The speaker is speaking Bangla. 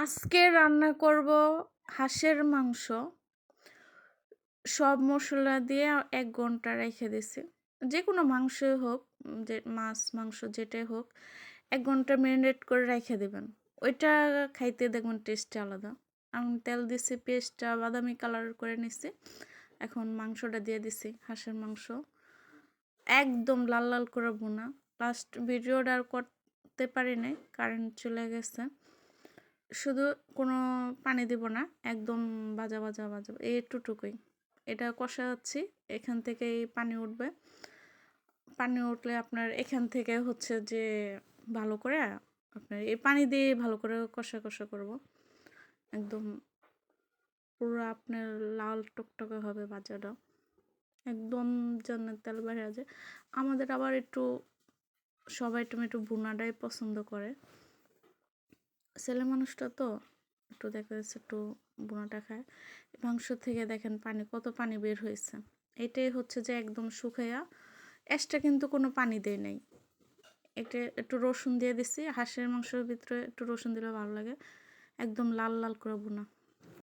আজকে রান্না করব হাঁসের মাংস। সব মশলা দিয়ে ১ ঘন্টা রেখে দিছি। যেকোনো মাংসই হোক, যে মাছ, মাংস যেটাই হোক ১ ঘন্টা মেরিনেট করে রেখে দিবেন। ওইটা খাইতে দেখবেন টেস্টটা আলাদা। আমি তেল দিছি, পেঁয়াজটা বাদামি কালার করে নিছি। এখন মাংসটা দিয়ে দিছি, হাঁসের মাংস। একদম লাল লাল করে ভুনা। লাস্ট ভিডিওটা আর করতে পারি নাই, কারেন্ট চলে গেছে। শুধু কোনো পানি দিব না, একদম ভাজা ভাজা ভাজা এইটুকুই। এটা কষাচ্ছি, এখান থেকেই পানি উঠবে। পানি উঠলে আপনার এখান থেকে হচ্ছে যে ভালো করে আপনার এই পানি দিয়ে ভালো করে কষা কষা করব। একদম পুরো আপনার লাল টকটকে হবে ভাজাটা, একদম যেন তেল বের হয়ে যায়। আমাদের আবার একটু সবাই টমেটো ভুনাটাই পছন্দ করে, ছেলে মানুষটা তো একটু দেখা যাচ্ছে একটু বোনাটা খায়। মাংস থেকে দেখেন পানি, কত পানি বের হয়েছে। এটাই হচ্ছে যে একদম শুকাইয়া, এক্সট্রা কিন্তু কোনো পানি দেয় নাই। এটা একটু রসুন দিয়ে দিছি, হাঁসের মাংসের ভিতরে একটু রসুন দিলে ভালো লাগে। একদম লাল লাল করে বোনা।